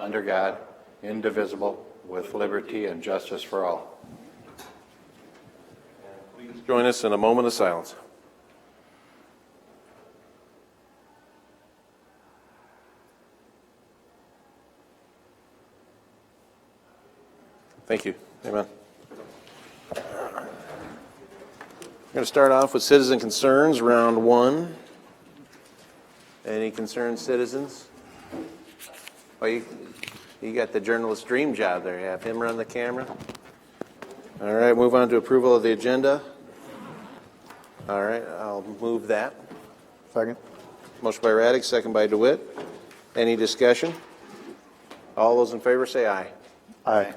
under God, indivisible, with liberty and justice for all. Please join us in a moment of silence. Thank you. Amen. We're going to start off with citizen concerns, round one. Any concerned citizens? Oh, you got the journalist dream job there. Have him run the camera. All right, move on to approval of the agenda. All right, I'll move that. Second. Motion by Raddick, second by DeWitt. Any discussion? All those in favor say aye. Aye.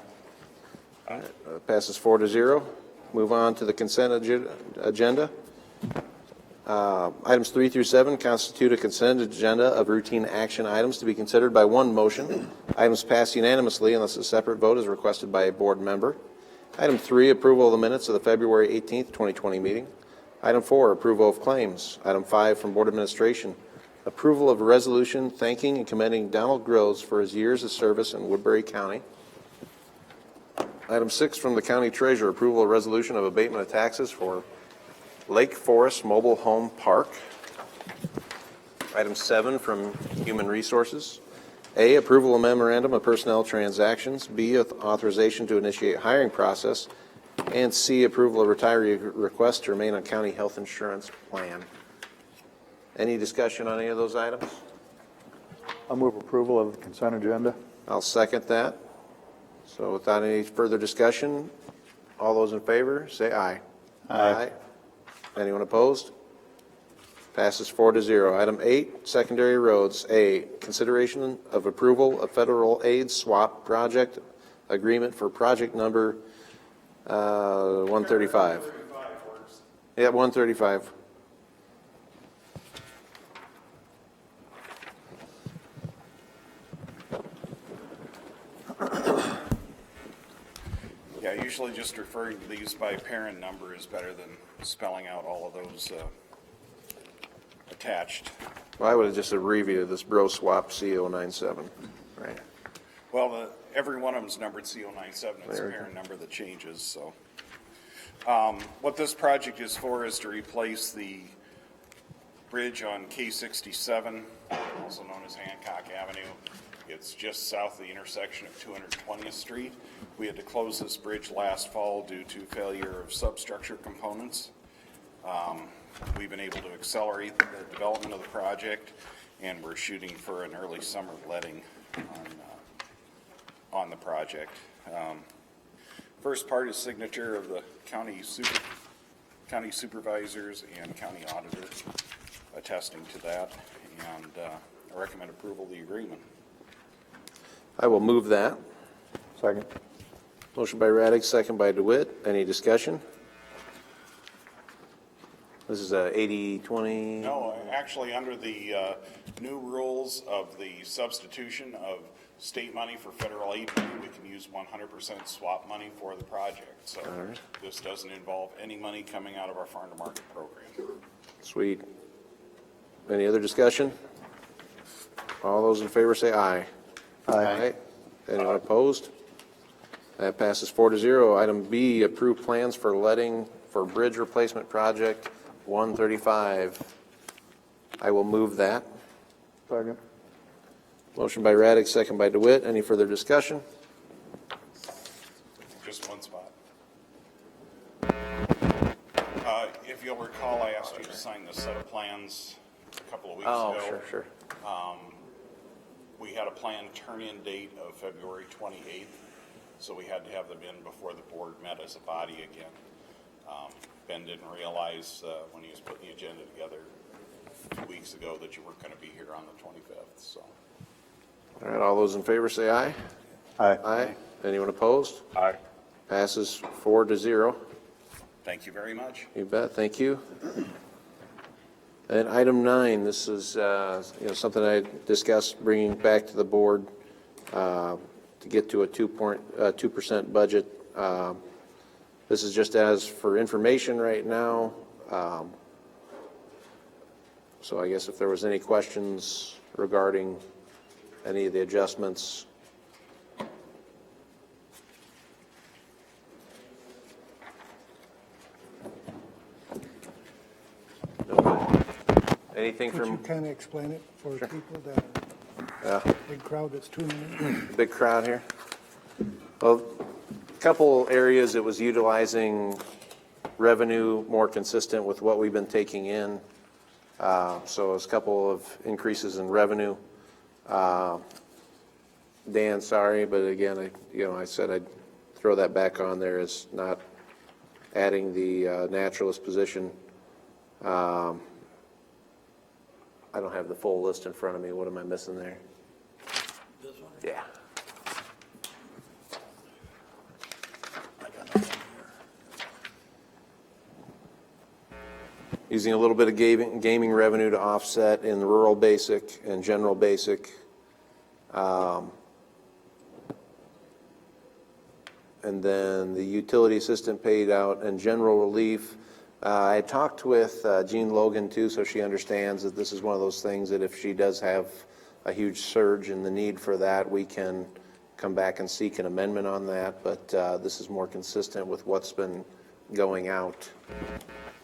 All right, passes 4-0. Move on to the consent agenda. Items 3 through 7 constitute a consent agenda of routine action items to be considered by one motion. Items pass unanimously unless a separate vote is requested by a board member. Item 3, approval of the minutes of the February 18th, 2020 meeting. Item 4, approval of claims. Item 5 from Board Administration, approval of a resolution thanking and commending Donald Groves for his years of service in Woodbury County. Item 6 from the County Treasurer, approval of resolution of abatement of taxes for Lake Forest Mobile Home Park. Item 7 from Human Resources. A, approval of memorandum of personnel transactions. B, authorization to initiate hiring process. And C, approval of retiree request to remain on county health insurance plan. Any discussion on any of those items? I'll move approval of the consent agenda. I'll second that. So without any further discussion, all those in favor say aye. Aye. Anyone opposed? Passes 4-0. Item 8, secondary roads. A, consideration of approval of federal aid swap project agreement for project number 135. Yeah, 135. Yeah, usually just referring to these by parent number is better than spelling out all of those attached. Well, I would have just abbreviated this bro swap CO97, right? Well, every one of them is numbered CO97. It's a parent number that changes, so. What this project is for is to replace the bridge on K67, also known as Hancock Avenue. It's just south of the intersection of 220th Street. We had to close this bridge last fall due to failure of substructure components. We've been able to accelerate the development of the project, and we're shooting for an early summer letting on the project. First part is signature of the county supervisors and county auditor attesting to that, and I recommend approval of the agreement. I will move that. Second. Motion by Raddick, second by DeWitt. Any discussion? This is a 80-20. No, actually, under the new rules of the substitution of state money for federal aid money, we can use 100% swap money for the project. So this doesn't involve any money coming out of our farm to market program. Sweet. Any other discussion? All those in favor say aye. Aye. Anyone opposed? That passes 4-0. Item B, approve plans for letting for bridge replacement project 135. I will move that. Second. Motion by Raddick, second by DeWitt. Any further discussion? Just one spot. If you'll recall, I asked you to sign the set of plans a couple of weeks ago. Sure. We had a planned turn-in date of February 28th, so we had to have them in before the board met as a body again. Ben didn't realize when he was putting the agenda together 2 weeks ago that you weren't going to be here on the 25th. So. All right, all those in favor say aye. Aye. Aye. Anyone opposed? Aye. Passes 4-0. Thank you very much. You bet. Thank you. And item 9, this is something I discussed bringing back to the board to get to a 2% budget. This is just as for information right now. So I guess if there was any questions regarding any of the adjustments, Anything Could you from, kind of explain it for people that yeah, are, big crowd that's tuning in? big crowd here? Well, a couple areas it was utilizing revenue more consistent with what we've been taking in. So it's a couple of increases in revenue. Dan, sorry, but again, I said I'd throw that back on there as not adding the naturalist position. I don't have the full list in front of me. What am I missing there? This one? Yeah. I got nothing here. Using a little bit of gaming revenue to offset in rural basic and general basic. And then the utility assistant paid out and general relief. I talked with Jean Logan too, so she understands that this is one of those things that if she does have a huge surge in the need for that, we can come back and seek an amendment on that, but this is more consistent with what's been going out.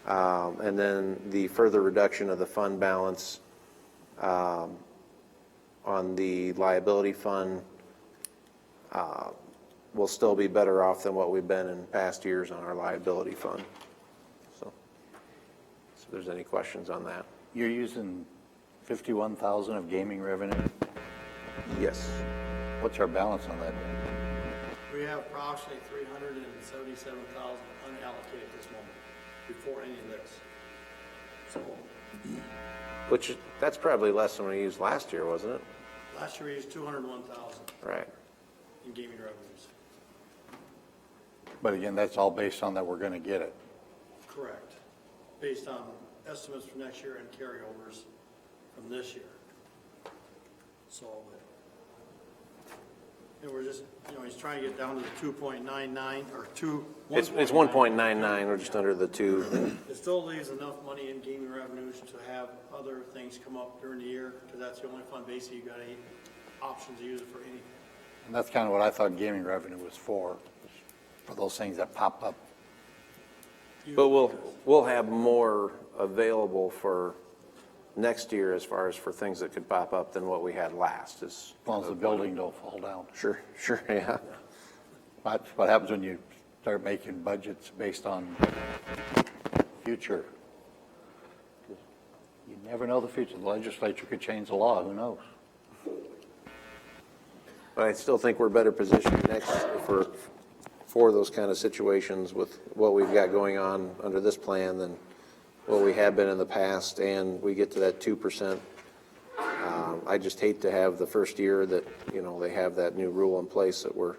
And then the further reduction of the fund balance on the liability fund will still be better off than what we've been in past years on our liability fund. So if there's any questions on that. You're using 51,000 of gaming revenue? Yes. What's our balance on that? We have approximately 377,000 unallocated at this moment, before any of this. So, Which, that's probably less than we used last year, wasn't it? last year we used 201,000 Right. in gaming revenues. But again, that's all based on that we're going to get it. Correct. Based on estimates for next year and carryovers from this year. So, and we're just, he's trying to get down to the 2.99 or 2. It's 1.99, we're just under the 2. It still leaves enough money in gaming revenues to have other things come up during the year, because that's the only fund basically you got any options to use it for anything. And that's kind of what I thought gaming revenue was for those things that pop up. But we'll have more available for next year as far as for things that could pop up than what we had last. As long as the building don't fall down. Sure, yeah. That's what happens when you start making budgets based on future. You never know the future. The legislature could change the law, who knows? But I still think we're better positioned next for those kind of situations with what we've got going on under this plan than what we have been in the past, and we get to that 2%. I just hate to have the first year that, they have that new rule in place that we're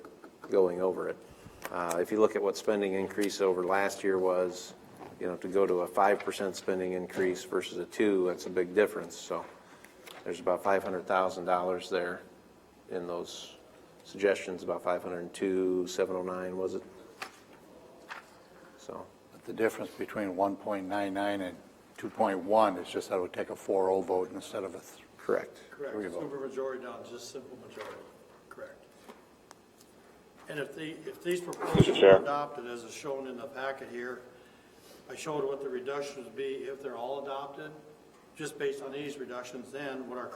going over it. If you look at what spending increase over last year was, to go to a 5% spending increase versus a 2%, that's a big difference. So there's about $500,000 there in those suggestions, about 502,709, was it? So. But the difference between 1.99 and 2.1 is just that it would take a 4-0 vote instead of a Correct. Correct, super majority down, just simple majority, correct. And if these proposals are adopted, as is shown in the packet here, I showed what the reductions would be if they're all adopted, just based on these reductions, then what our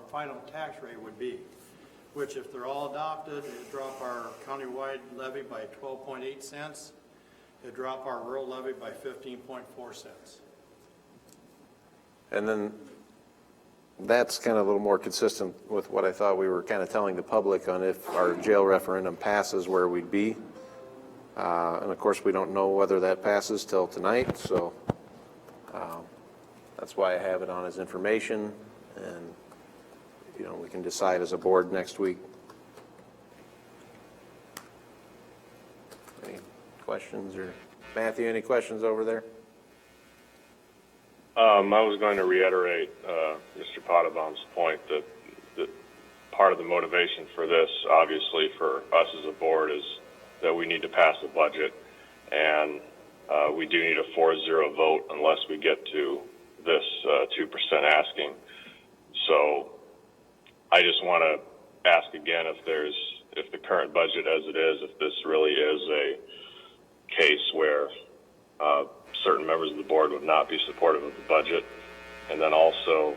final tax rate would be, which if they're all adopted, it'd drop our countywide levy by 12.8 cents, it'd drop our rural levy by 15.4 cents. And then that's kind of a little more consistent with what I thought we were kind of telling the public on if our jail referendum passes, where we'd be. And of course, we don't know whether that passes till tonight, so that's why I have it on as information, and we can decide as a board next week. Any questions, or Matthew, any questions over there? I was going to reiterate Mr. Pottebom's point that part of the motivation for this, obviously, for us as a board is that we need to pass the budget, and we do need a 4-0 vote unless we get to this 2% asking. So I just want to ask again if the current budget as it is, if this really is a case where certain members of the board would not be supportive of the budget, And then also,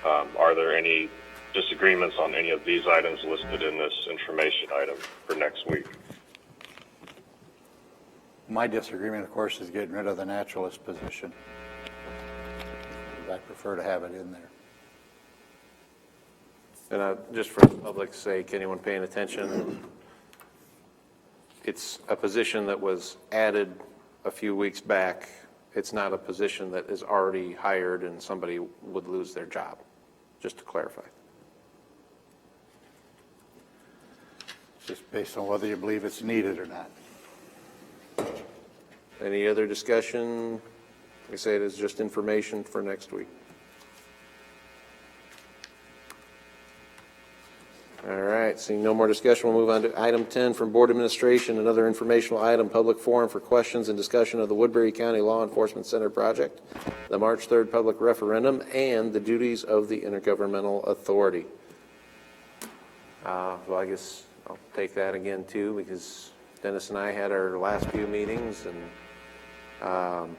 are there any disagreements on any of these items listed in this information item for next week? My disagreement, of course, is getting rid of the naturalist position. I prefer to have it in there. And just for the public's sake, anyone paying attention, it's a position that was added a few weeks back. It's not a position that is already hired and somebody would lose their job, just to clarify. Just based on whether you believe it's needed or not. Any other discussion? Like I say, it is just information for next week. All right, seeing no more discussion, we'll move on to item 10 from Board Administration, another informational item, public forum for questions and discussion of the Woodbury County Law Enforcement Center project, the March 3rd public referendum, and the duties of the Intergovernmental Authority. Well, I guess I'll take that again too, because Dennis and I had our last few meetings, and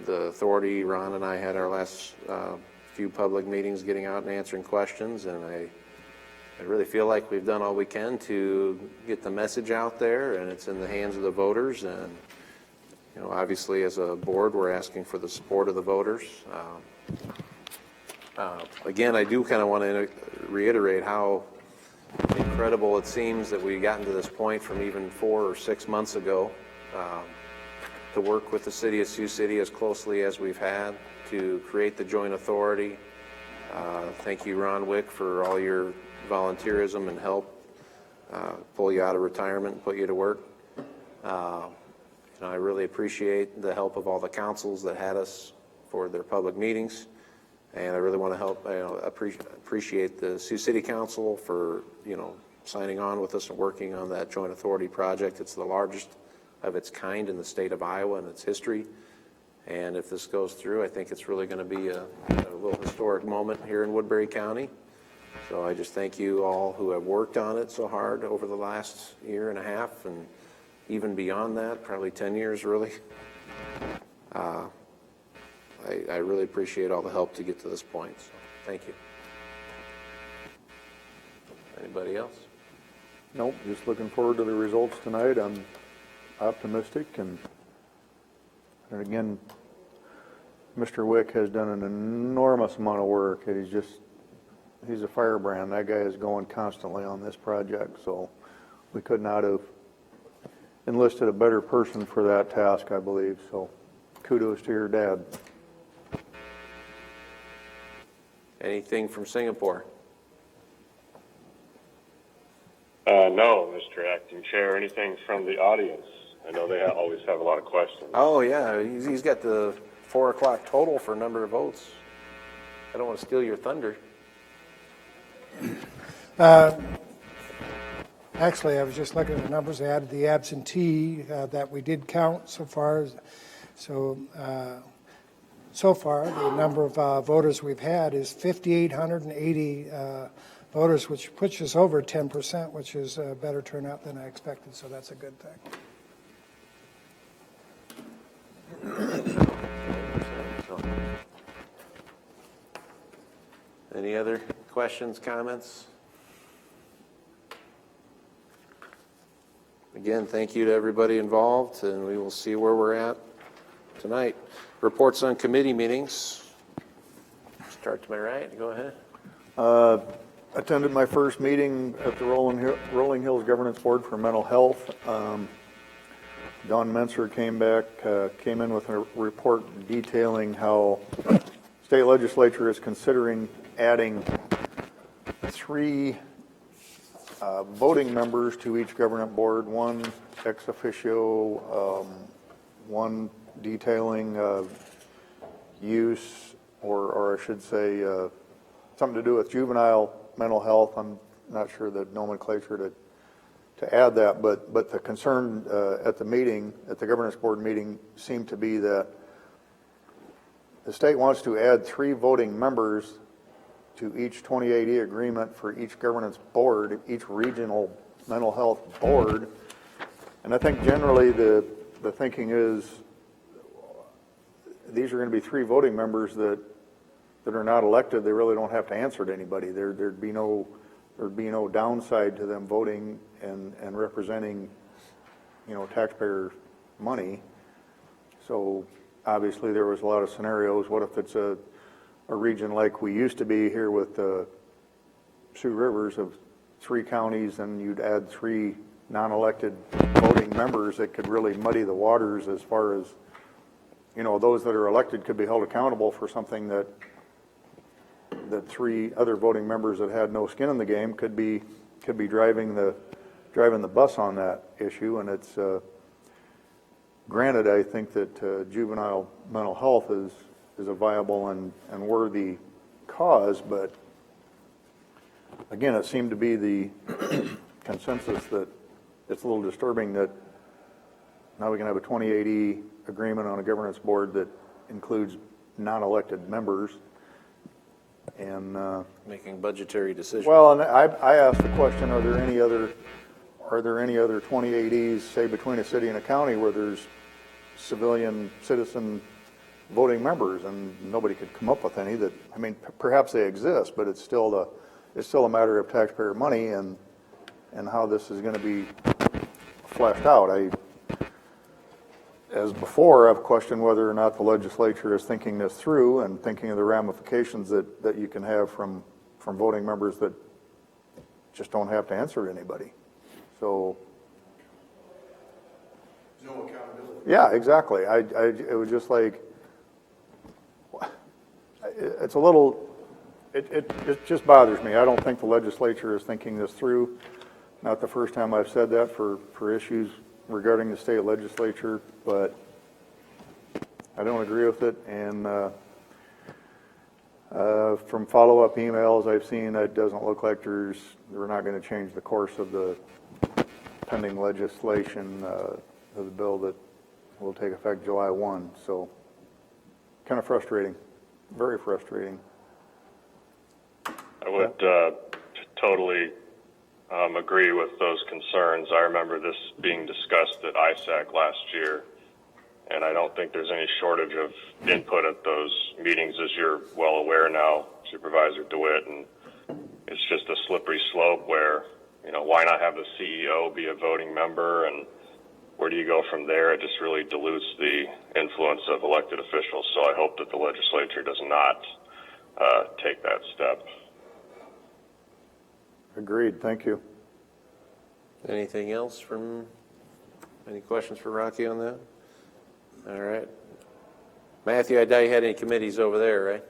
the authority, Ron and I had our last few public meetings getting out and answering questions, and I really feel like we've done all we can to get the message out there, and it's in the hands of the voters. And, you know, obviously as a board, we're asking for the support of the voters. Again, I do kind of want to reiterate how incredible it seems that we've gotten to this point from even 4 or 6 months ago, to work with the city of Sioux City as closely as we've had to create the joint authority. Thank you, Ron Wick, for all your volunteerism and help pull you out of retirement and put you to work. I really appreciate the help of all the councils that had us for their public meetings, and I really want to help. Appreciate the Sioux City Council for signing on with us and working on that joint authority project. It's the largest of its kind in the state of Iowa in its history, and if this goes through, I think it's really going to be a little historic moment here in Woodbury County. So I just thank you all who have worked on it so hard over the last year and a half, and even beyond that, probably 10 years really. I really appreciate all the help to get to this point, so thank you. Anybody else? Nope, just looking forward to the results tonight. I'm optimistic, and again, Mr. Wick has done an enormous amount of work. He's a firebrand. That guy is going constantly on this project, so we could not have enlisted a better person for that task, I believe. So kudos to your dad. Anything from Singapore? No, Mr. Acting Chair. Anything from the audience? I know they always have a lot of questions. Oh yeah, he's got the 4 o'clock total for number of votes. I don't want to steal your thunder. Actually, I was just looking at the numbers. I added the absentee that we did count so far. So far, the number of voters we've had is 5,880 voters, which puts us over 10%, which is a better turnout than I expected. So that's a good thing. Any other questions, comments? Again, thank you to everybody involved, and we will see where we're at tonight. Reports on committee meetings. Start to my right. Go ahead. Attended my first meeting at the Rolling Hills Governance Board for Mental Health. Don Menser came in with a report detailing how state legislature is considering adding 3 voting members to each government board, 1 ex officio, 1 detailing use, or I should say something to do with juvenile mental health. I'm not sure the nomenclature to add that, but the concern at the governance board meeting, seemed to be that the state wants to add 3 voting members to each 2080 agreement for each governance board, each regional mental health board. And I think generally the thinking is these are going to be 3 voting members that that are not elected, they really don't have to answer to anybody. There'd be no downside to them voting and representing, taxpayer money. So obviously there was a lot of scenarios. What if it's a region like we used to be here with Sioux Rivers of 3 counties, and you'd add 3 non-elected voting members? That could really muddy the waters as far as, those that are elected could be held accountable for something that 3 other voting members that had no skin in the game could be driving the bus on that issue. And it's granted, I think that juvenile mental health is a viable and worthy cause, but again, it seemed to be the consensus that it's a little disturbing that now we can have a 2080 agreement on a governance board that includes non-elected members. And Making budgetary decisions. well, and I asked the question: Are there any other 2080s, say between a city and a county, where there's citizen voting members? And nobody could come up with any. That, I mean, perhaps they exist, but it's still a matter of taxpayer money and how this is going to be fleshed out. As before, I've questioned whether or not the legislature is thinking this through and thinking of the ramifications that you can have from voting members that just don't have to answer to anybody. So, No accountability. yeah, exactly. It was just like, it's a little, it just bothers me. I don't think the legislature is thinking this through. Not the first time I've said that for issues regarding the state legislature, but I don't agree with it. And from follow-up emails I've seen, it doesn't look like we're not going to change the course of the pending legislation of the bill that will take effect July 1. So kind of frustrating, very frustrating. I would totally agree with those concerns. I remember this being discussed at ISAC last year, and I don't think there's any shortage of input at those meetings, as you're well aware now, Supervisor DeWitt. And it's just a slippery slope where, why not have the CEO be a voting member, and where do you go from there? It just really dilutes the influence of elected officials. So I hope that the legislature does not take that step. Agreed. Thank you. Anything else any questions for Rocky on that? All right. Matthew, I doubt you had any committees over there, right?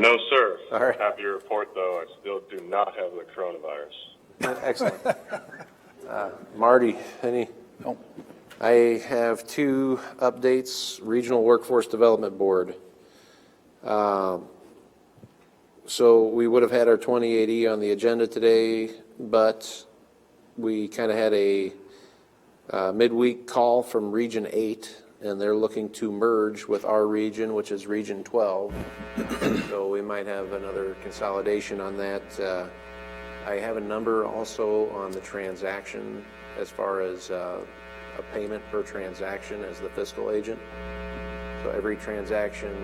No, sir. All right. Happy to report, though, I still do not have the coronavirus. Excellent. Marty, any? No. I have 2 updates. Regional Workforce Development Board. So we would have had our 2080 on the agenda today, but we kind of had a midweek call from Region 8, and they're looking to merge with our region, which is Region 12. So we might have another consolidation on that. I have a number also on the transaction as far as a payment per transaction as the fiscal agent. So every transaction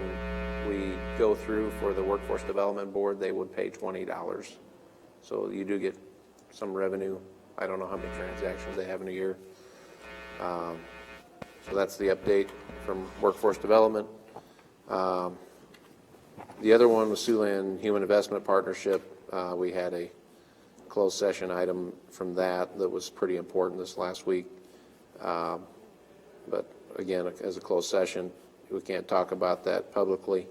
we go through for the Workforce Development Board, they would pay $20. So you do get some revenue. I don't know how many transactions they have in a year. So that's the update from Workforce Development. The other one was Siouxland Human Investment Partnership. We had a closed session item from that was pretty important this last week. But again, as a closed session, we can't talk about that publicly.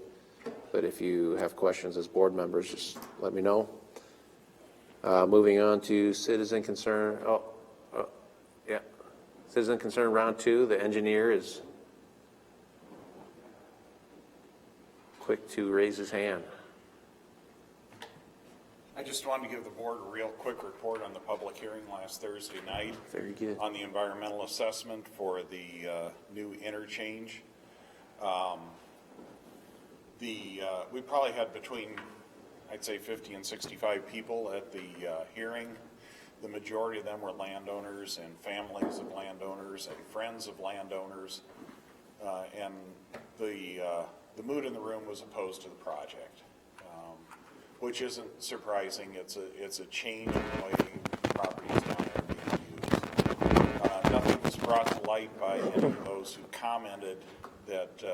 But if you have questions as board members, just let me know. Moving on to citizen concern. Yeah. Citizen concern round 2. The engineer is quick to raise his hand. I just wanted to give the board a real quick report on the public hearing last Thursday night. Very good. On the environmental assessment for the new interchange. We probably had between, I'd say, 50 and 65 people at the hearing. The majority of them were landowners and families of landowners and friends of landowners. And the the mood in the room was opposed to the project, which isn't surprising. It's a change in the way properties down there are being used. Nothing was brought to light by any of those who commented that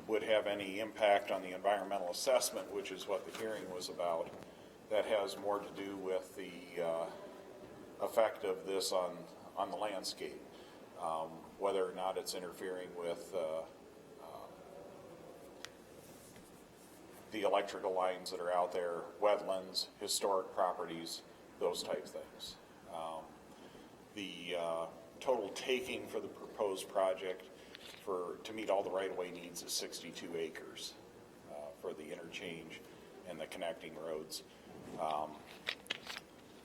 would have any impact on the environmental assessment, which is what the hearing was about. That has more to do with the effect of this on the landscape, whether or not it's interfering with the electrical lines that are out there, wetlands, historic properties, those type things. The total taking for the proposed project to meet all the right-of-way needs is 62 acres for the interchange and the connecting roads.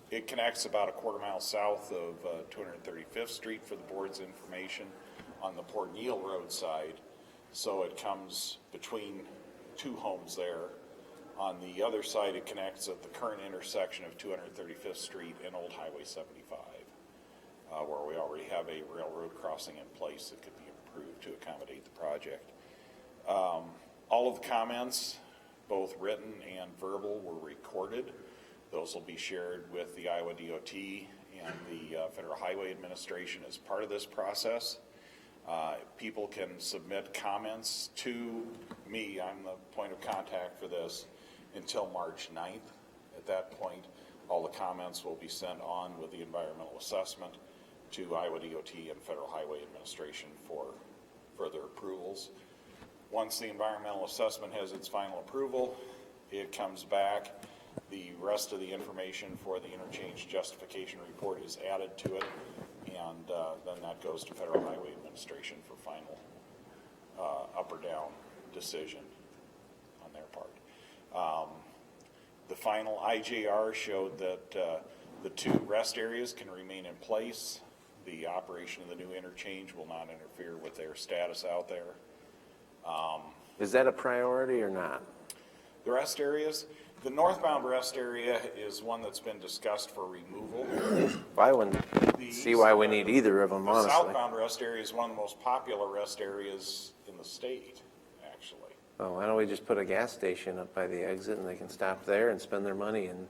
It connects about a quarter mile south of 235th Street for the board's information on the Port Neal Road side. So it comes between two homes there. On the other side, it connects at the current intersection of 235th Street and Old Highway 75, where we already have a railroad crossing in place that could be improved to accommodate the project. All of the comments, both written and verbal, were recorded. Those will be shared with the Iowa DOT and the Federal Highway Administration as part of this process. People can submit comments to me. I'm the point of contact for this until March 9th. At that point, all the comments will be sent on with the environmental assessment to Iowa DOT and Federal Highway Administration for further approvals. Once the environmental assessment has its final approval, it comes back. The rest of the information for the interchange justification report is added to it, and then that goes to Federal Highway Administration for final up or down decision on their part. The final IJR showed that the two rest areas can remain in place. The operation of the new interchange will not interfere with their status out there. Is that a priority or not? The rest areas, the northbound rest area is one that's been discussed for removal. I wouldn't see why we need either of them, The honestly. southbound rest area is one of the most popular rest areas in the state, actually. Oh, why don't we just put a gas station up by the exit and they can stop there and spend their money and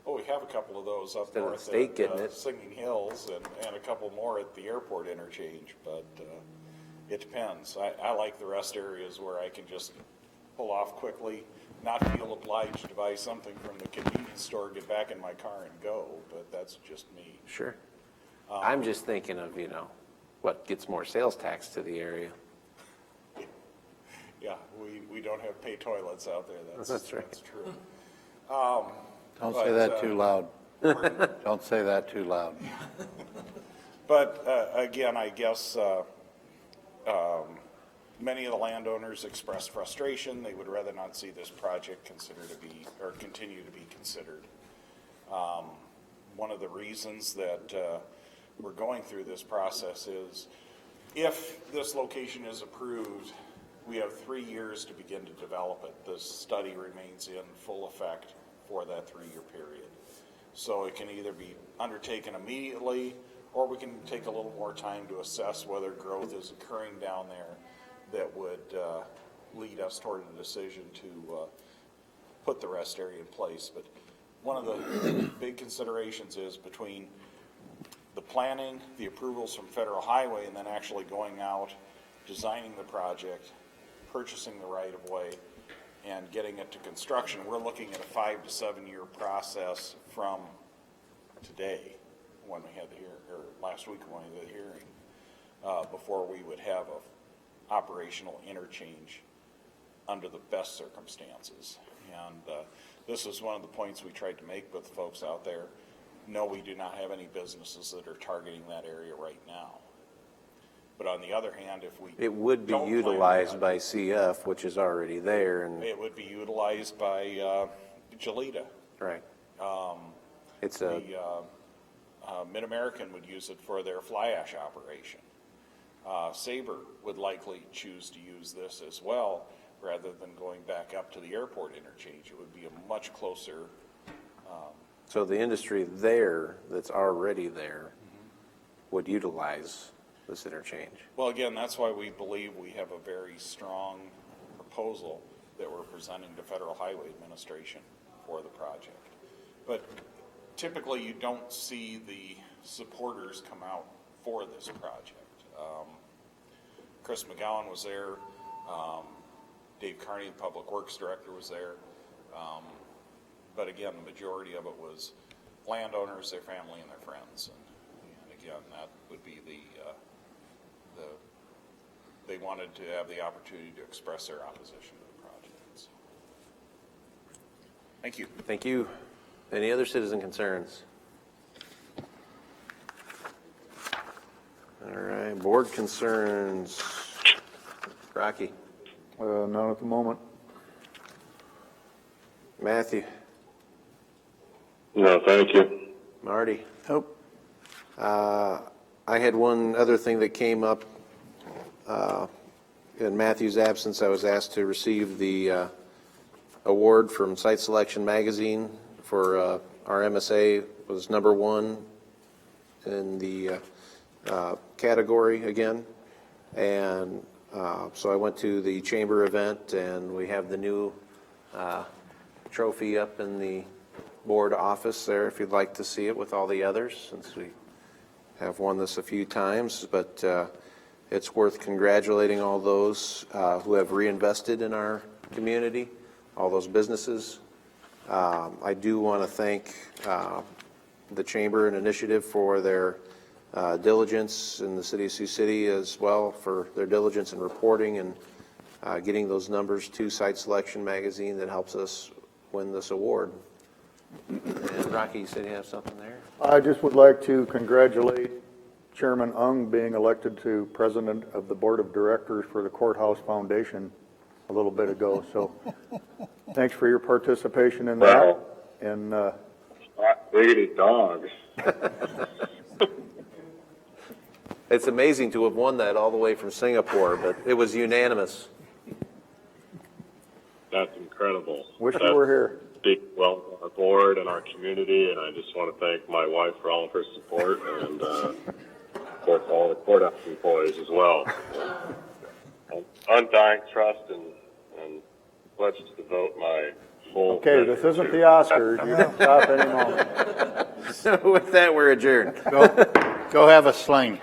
Oh, we have a couple of those up Instead of the north state at getting it. Singing Hills and a couple more at the airport interchange, but it depends. I like the rest areas where I can just pull off quickly, not feel obliged to buy something from the convenience store, get back in my car and go, but that's just me. Sure. I'm just thinking of, what gets more sales tax to the area. Yeah, we don't have pay toilets out there, That's right. That's true. Don't say that too loud. Don't say that too loud. But again, I guess many of the landowners expressed frustration. They would rather not see this project continue to be considered. One of the reasons that we're going through this process is if this location is approved, we have 3 years to begin to develop it. The study remains in full effect for that 3-year period. So it can either be undertaken immediately, or we can take a little more time to assess whether growth is occurring down there that would lead us toward a decision to put the rest area in place. But one of the big considerations is between the planning, the approvals from Federal Highway, and then actually going out, designing the project, purchasing the right-of-way, and getting it to construction. We're looking at a 5 to 7 year process from today, when we had the hearing, or last week when we had the hearing, before we would have a operational interchange under the best circumstances. And this is one of the points we tried to make with the folks out there. No, we do not have any businesses that are targeting that area right now. But on the other hand, if we It would be don't plan utilized that, by CF, which is already there, and, it would be utilized by Gelita. right. It's a, Mid-American would use it for their fly ash operation. Sabre would likely choose to use this as well, rather than going back up to the airport interchange. It would be a much closer. so the industry there, that's already there, would utilize this interchange. Well, again, that's why we believe we have a very strong proposal that we're presenting to Federal Highway Administration for the project. But typically, you don't see the supporters come out for this project. Chris McGowan was there. Dave Carney, the Public Works Director, was there. But again, the majority of it was landowners, their family, and their friends. And again, that would be they wanted to have the opportunity to express their opposition to the project. So, thank you. Thank you. Any other citizen concerns? All right, board concerns. Rocky. None at the moment. Matthew. No, thank you. Marty. Nope. I had one other thing that came up. In Matthew's absence, I was asked to receive the award from Site Selection Magazine for our MSA. Was #1 in the category again. And so I went to the chamber event, and we have the new trophy up in the board office there if you'd like to see it with all the others, since we have won this a few times. But it's worth congratulating all those who have reinvested in our community, all those businesses. I do want to thank the chamber and initiative for their diligence in the city of Sioux City as well, for their diligence in reporting and getting those numbers to Site Selection Magazine that helps us win this award. And Rocky, you said you have something there? I just would like to congratulate Chairman Ung being elected to President of the Board of Directors for the Courthouse Foundation a little bit ago. So thanks for your participation in that. Wow. And Biggity dogs. It's amazing to have won that all the way from Singapore, but it was unanimous. That's incredible. wish That's you were here. Big well on our board and our community, and I just want to thank my wife for all of her support, and of course all the courthouse employees as well. Undying trust and pledge to devote my full. Okay, this isn't the Oscars. You can stop any moment. So with that, we're adjourned. Go have a sling.